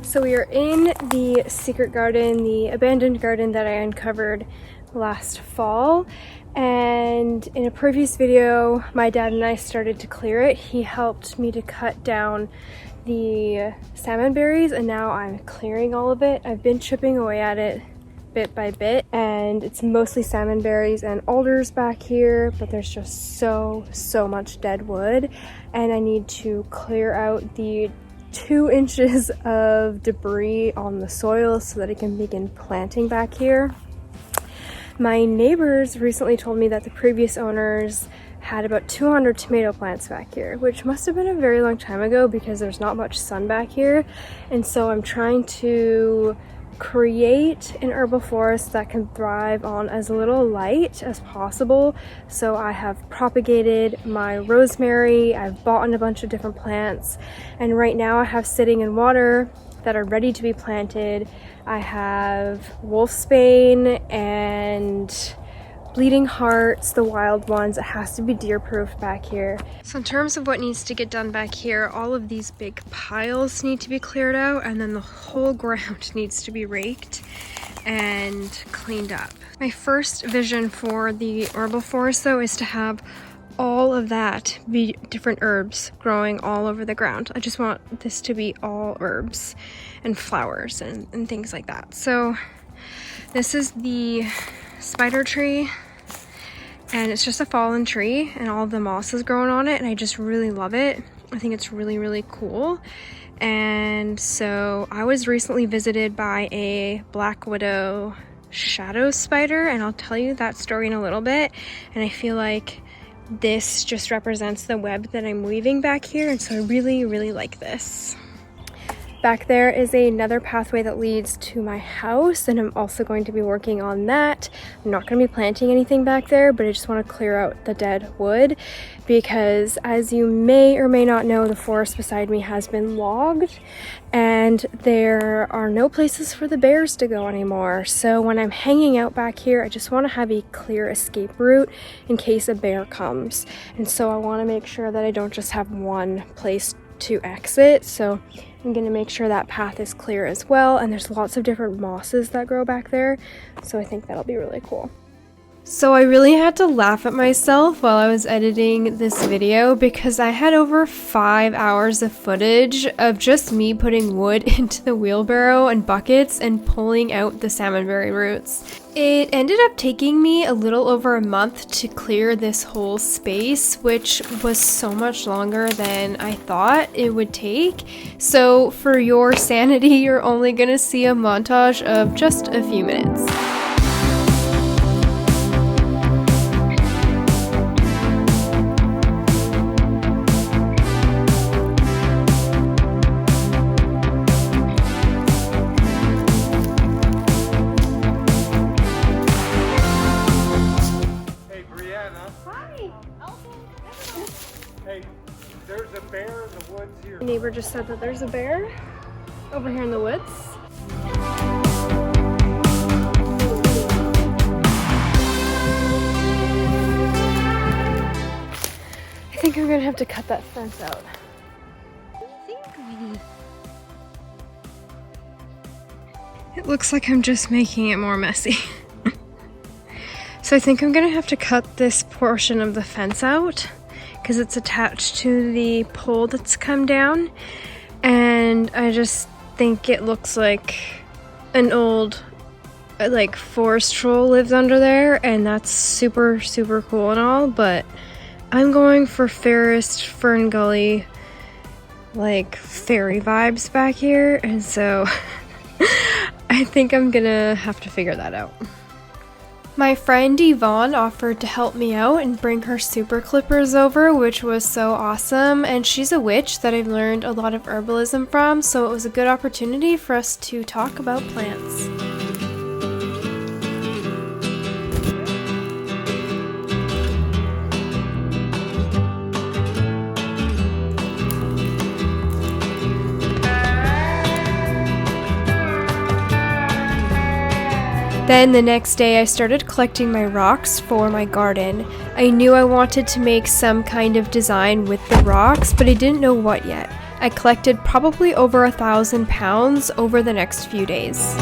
So we are in the secret garden, the abandoned garden that I uncovered last fall. And in a previous video, my dad and I started to clear it. He helped me to cut down the salmon berries, and now I'm clearing all of it. I've been chipping away at it bit by bit, and it's mostly salmon berries and alders back here, but there's just so much dead wood, and I need to clear out the 2 inches of debris on the soil so that I can begin planting back here. My neighbors recently told me that the previous owners had about 200 tomato plants back here, which must have been a very long time ago because there's not much sun back here. And so I'm trying to create an herbal forest that can thrive on as little light as possible. So I have propagated my rosemary, I've bought in a bunch of different plants, and right now I have sitting in water that are ready to be planted. I have wolfsbane and bleeding hearts, the wild ones. It has to be deer proof back here. So in terms of what needs to get done back here, all of these big piles need to be cleared out, and then the whole ground needs to be raked and cleaned up. My first vision for the herbal forest though is to have all of that be different herbs growing all over the ground. I just want this to be all herbs and flowers and things like that. So this is the spider tree, and it's just a fallen tree and all of the moss is growing on it, and I just really love it. I think it's really cool. And so I was recently visited by a black widow shadow spider, and I'll tell you that story in a little bit. And I feel like this just represents the web that I'm weaving back here, and so I really like this. Back there is another pathway that leads to my house, and I'm also going to be working on that. I'm not going to be planting anything back there, but I just want to clear out the dead wood because, as you may or may not know, the forest beside me has been logged and there are no places for the bears to go anymore. So when I'm hanging out back here, I just want to have a clear escape route in case a bear comes. And so I want to make sure that I don't just have one place to exit. So I'm going to make sure that path is clear as well, and there's lots of different mosses that grow back there, so I think that'll be really cool. So I really had to laugh at myself while I was editing this video because I had over 5 hours of footage of just me putting wood into the wheelbarrow and buckets and pulling out the salmonberry roots. It ended up taking me a little over a month to clear this whole space, which was so much longer than I thought it would take. So for your sanity, you're only gonna see a montage of just a few minutes. There's a bear in the woods here. My neighbor just said that there's a bear over here in the woods. I think I'm gonna have to cut that fence out. It looks like I'm just making it more messy. So I think I'm gonna have to cut this portion of the fence out because it's attached to the pole that's come down, and I just think it looks like an old forest troll lives under there, and that's super cool and all, but I'm going for Forest Fern Gully fairy vibes back here, and so I think I'm gonna have to figure that out. My friend Yvonne offered to help me out and bring her super clippers over, which was so awesome, and she's a witch that I've learned a lot of herbalism from, so it was a good opportunity for us to talk about plants. Then the next day I started collecting my rocks for my garden. I knew I wanted to make some kind of design with the rocks, but I didn't know what yet. I collected probably over 1,000 pounds over the next few days.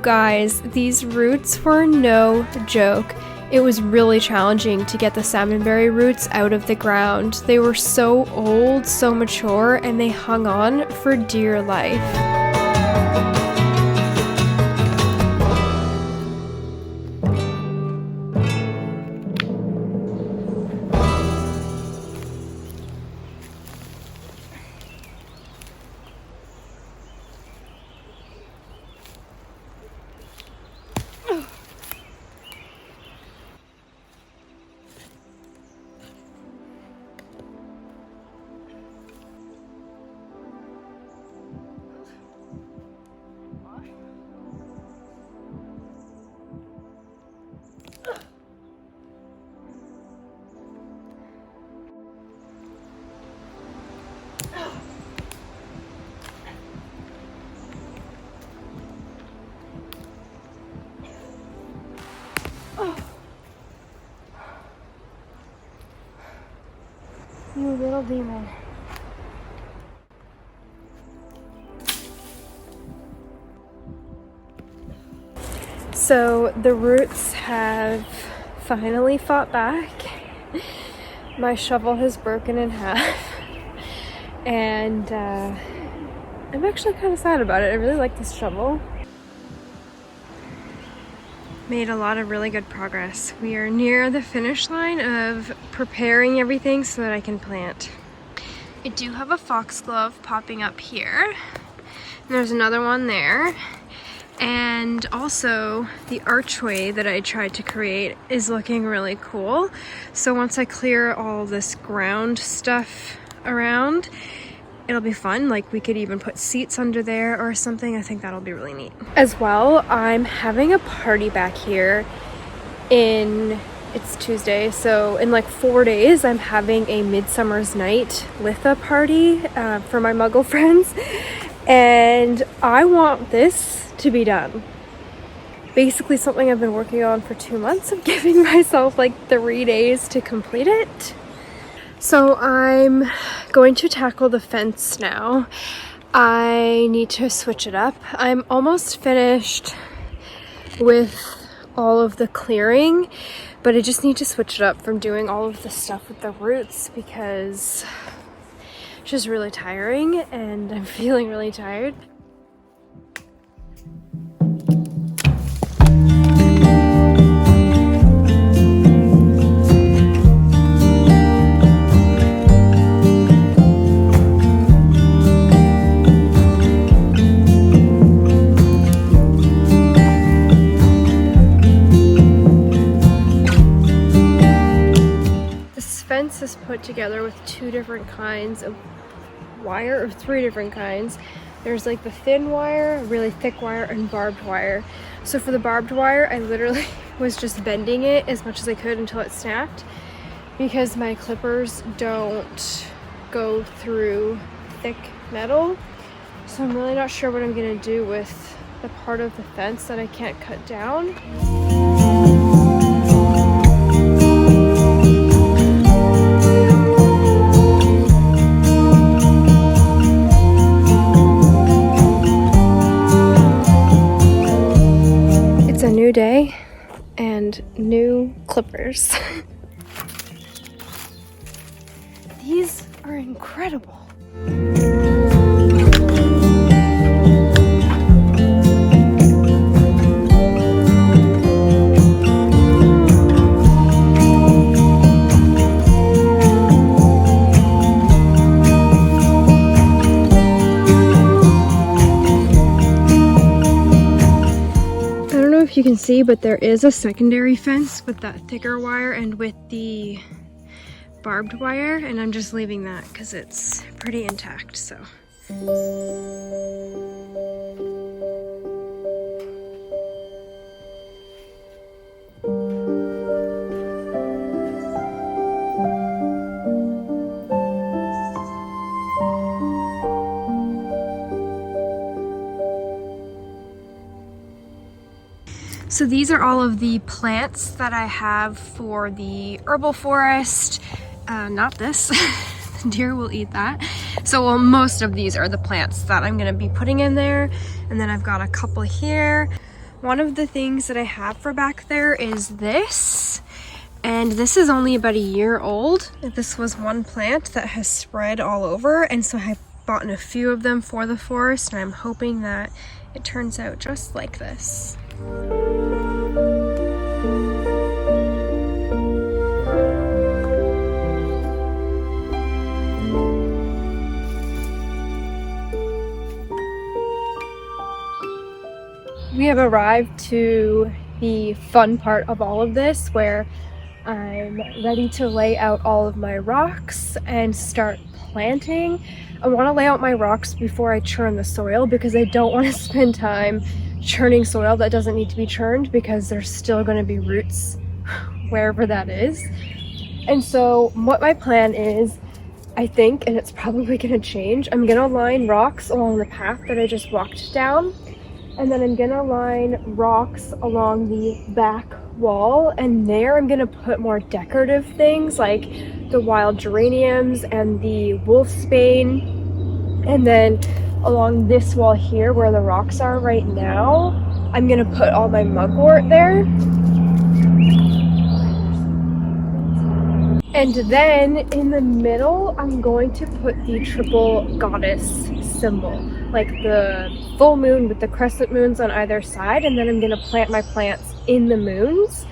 Guys, these roots were no joke. It was really challenging to get the salmonberry roots out of the ground. They were so old, so mature, and they hung on for dear life. You little demon. So the roots have finally fought back. My shovel has broken in half. And I'm actually kind of sad about it. I really like this shovel. Made a lot of really good progress. We are near the finish line of preparing everything so that I can plant. I do have a foxglove popping up here. And there's another one there. And also the archway that I tried to create is looking really cool. So once I clear all this ground stuff around, it'll be fun. Like we could even put seats under there or something. I think that'll be really neat. As well, I'm having a party back here it's Tuesday, so in like 4 days I'm having a Midsummer's Night Litha party for my Muggle friends, and I want this to be done. Basically something I've been working on for 2 months. I'm giving myself like 3 days to complete it. So I'm going to tackle the fence now. I need to switch it up. I'm almost finished with all of the clearing, but I just need to switch it up from doing all of the stuff with the roots because it's just really tiring and I'm feeling really tired. Is put together with 2 different kinds of wire, or 3 different kinds. There's like the thin wire, really thick wire, and barbed wire. So for the barbed wire, I literally was just bending it as much as I could until it snapped because my clippers don't go through thick metal. So I'm really not sure what I'm gonna do with the part of the fence that I can't cut down. It's a new day and new clippers. These are incredible. see, but there is a secondary fence with that thicker wire and with the barbed wire, and I'm just leaving that because it's pretty intact, so. So these are all of the plants that I have for the herbal forest. Not this, the deer will eat that. So well, most of these are the plants that I'm gonna be putting in there. And then I've got a couple here. One of the things that I have for back there is this. And this is only about a year old. This was one plant that has spread all over. And so I've bought a few of them for the forest, and I'm hoping that it turns out just like this. We have arrived to the fun part of all of this, where I'm ready to lay out all of my rocks and start planting. I want to lay out my rocks before I churn the soil because I don't want to spend time churning soil that doesn't need to be churned, because there's still going to be roots wherever that is. And so what my plan is, I think, and it's probably going to change, I'm going to line rocks along the path that I just walked down, and then I'm going to line rocks along the back wall, and there I'm going to put more decorative things like the wild geraniums and the wolfsbane. And then along this wall here where the rocks are right now, I'm going to put all my mugwort there. And then in the middle, I'm going to put the triple goddess symbol, like the full moon with the crescent moons on either side. And then I'm going to plant my plants in the moons.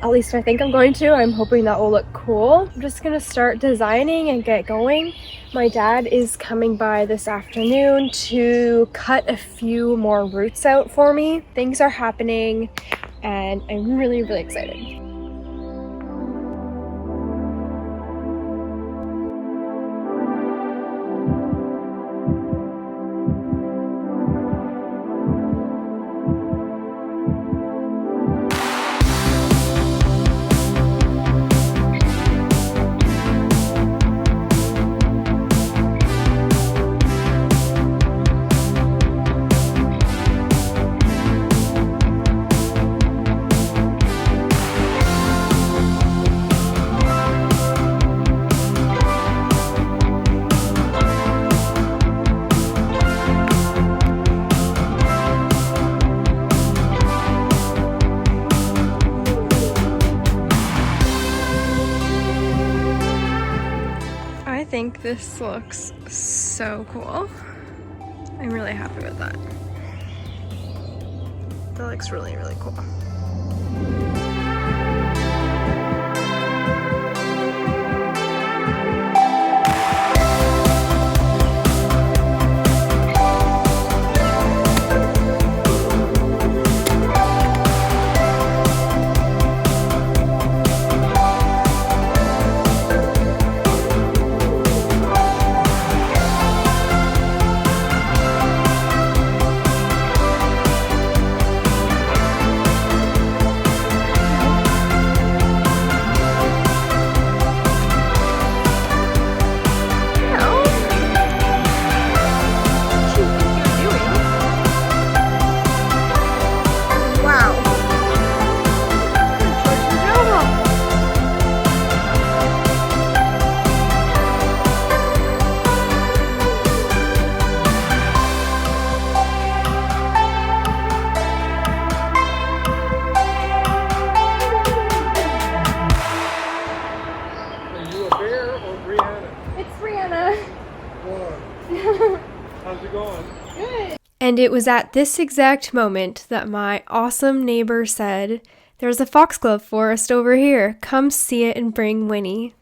At least I think I'm going to. I'm hoping that will look cool. I'm just going to start designing and get going. My dad is coming by this afternoon to cut a few more roots out for me. Things are happening and I'm really, really excited. I think this looks so cool. I'm really happy with that. That looks really, really cool. How's it going? Good. And it was at this exact moment that my awesome neighbor said, "There's a foxglove forest over here. Come see it and bring Winnie."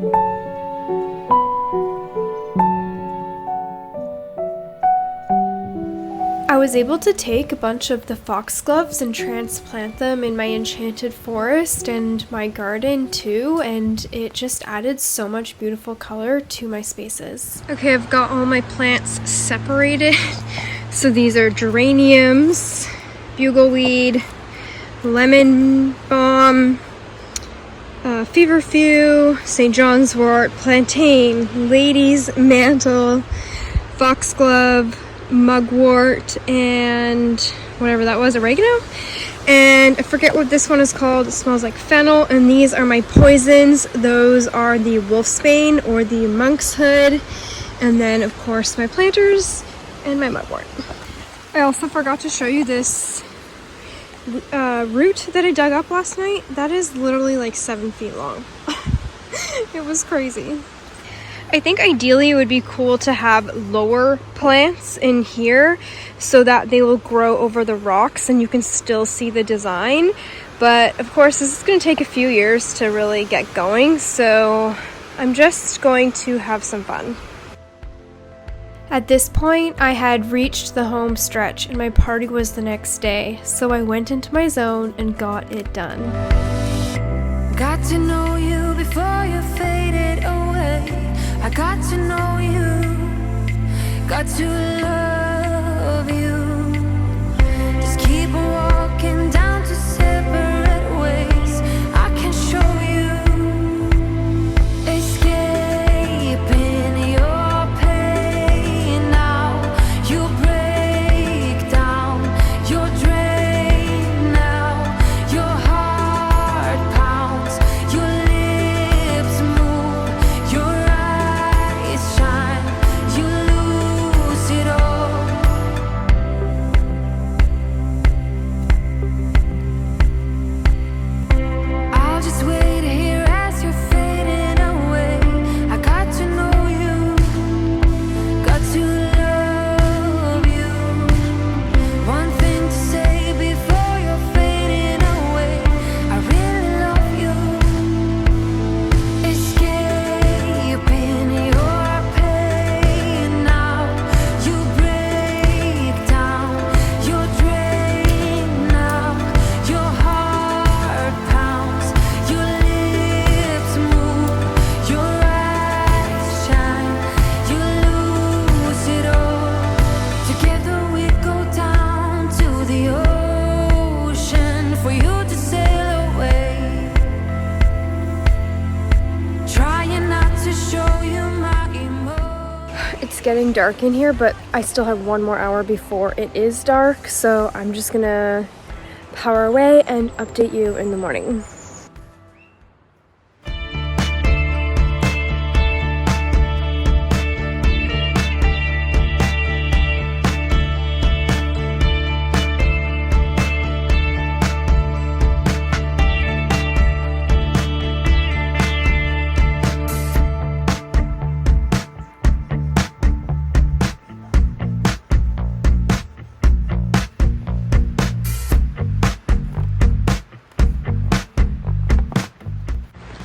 I was able to take a bunch of the foxgloves and transplant them in my enchanted forest and my garden too, and it just added so much beautiful color to my spaces. Okay, I've got all my plants separated. So these are geraniums, bugleweed, lemon balm, feverfew, St. John's wort, plantain, lady's mantle, foxglove, mugwort, and whatever that was, oregano. And I forget what this one is called. It smells like fennel. And these are my poisons. Those are the wolfsbane or the monk's hood. And then of course my planters and my mugwort. I also forgot to show you this root that I dug up last night. That is literally like 7 feet long. It was crazy. I think ideally it would be cool to have lower plants in here so that they will grow over the rocks and you can still see the design. But of course this is going to take a few years to really get going, so I'm just going to have some fun. At this point, I had reached the home stretch and my party was the next day, so I went into my zone and got it done. Got to know you before you faded away. I got to know you, got to love you. Just keep on walking down to separate ways. I can show you, escaping your pain now. You break down, you're drained now. Your heart pounds, your lips move, your eyes shine, you lose it all. I'll just wait here as you're fading away. I got to know you, got to love you. One thing to say before you're fading away. I really love you. Escaping your pain now. You break down, you're drained now. Your heart pounds, your lips move, your eyes shine, you lose it all. Together we go down to the ocean for you to sail away. Trying not to show you my emotions. It's getting dark in here, but I still have 1 more hour before it is dark, so I'm just gonna power away and update you in the morning.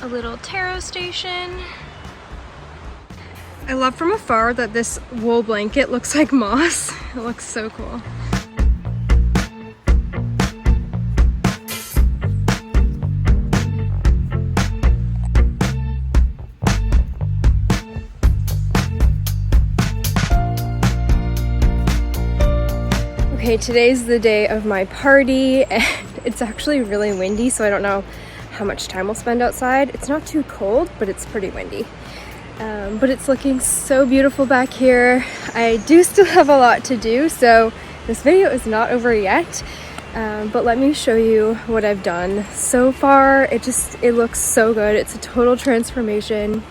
A little tarot station. I love from afar that this wool blanket looks like moss. It looks so cool. Okay, today's the day of my party and it's actually really windy, so I don't know how much time we'll spend outside. It's not too cold, but it's pretty windy. But it's looking so beautiful back here. I do still have a lot to do, so this video is not over yet. But let me show you what I've done so far. It looks so good. It's a total transformation.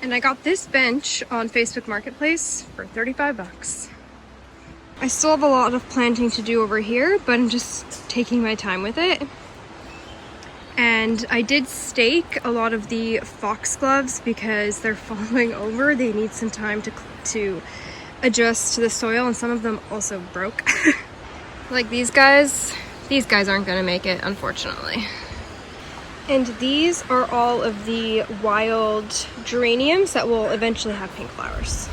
And I got this bench on Facebook Marketplace for 35 bucks. I still have a lot of planting to do over here, but I'm just taking my time with it. And I did stake a lot of the foxgloves because they're falling over. They need some time to adjust to the soil, and some of them also broke. Like these guys aren't gonna make it, unfortunately. And these are all of the wild geraniums that will eventually have pink flowers.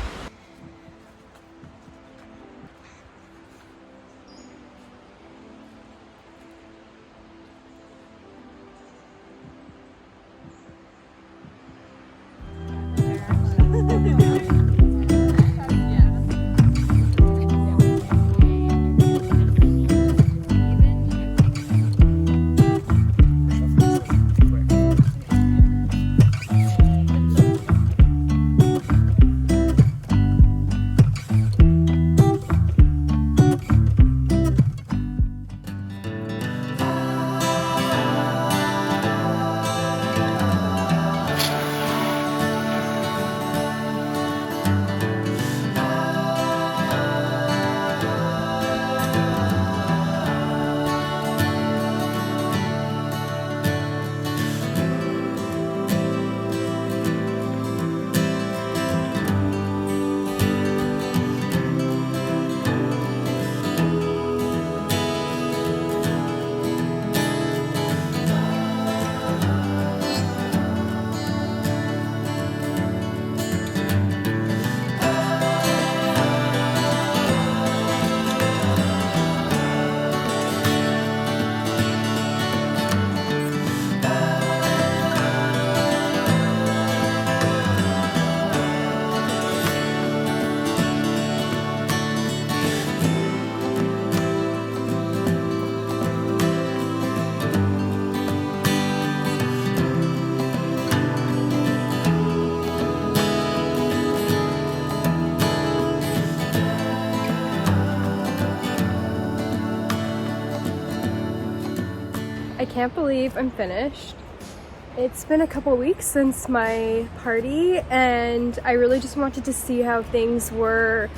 I can't believe I'm finished. It's been a couple weeks since my party, and I really just wanted to see how things were,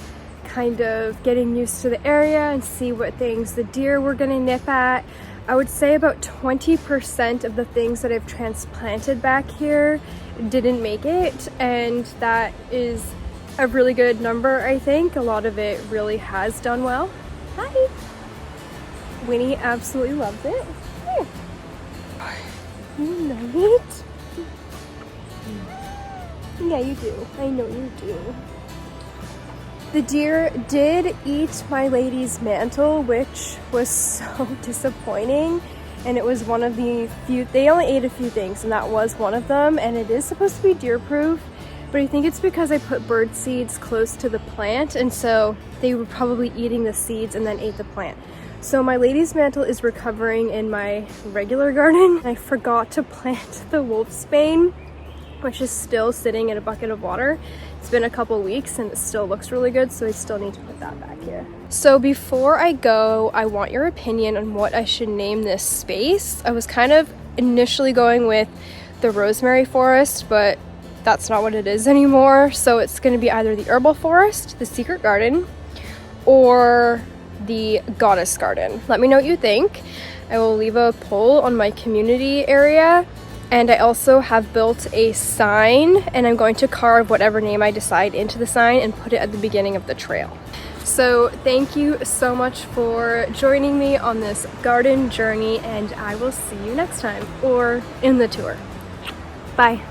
kind of getting used to the area and see what things the deer were gonna nip at. I would say about 20% of the things that I've transplanted back here didn't make it, and that is a really good number, I think. A lot of it really has done well. Hi! Winnie absolutely loves it. Here. You know it? Yeah, you do. I know you do. The deer did eat my lady's mantle, which was so disappointing. And it was one of the few, they only ate a few things, and that was one of them. And it is supposed to be deer proof, but I think it's because I put bird seeds close to the plant, and so they were probably eating the seeds and then ate the plant. So my lady's mantle is recovering in my regular garden. I forgot to plant the wolfsbane, which is still sitting in a bucket of water. It's been a couple weeks and it still looks really good, so I still need to put that back here. So before I go, I want your opinion on what I should name this space. I was kind of initially going with the rosemary forest, but that's not what it is anymore. So it's gonna be either the herbal forest, the secret garden, or the goddess garden. Let me know what you think. I will leave a poll on my community area, and I also have built a sign, and I'm going to carve whatever name I decide into the sign and put it at the beginning of the trail. So thank you so much for joining me on this garden journey, and I will see you next time, or in the tour. Bye.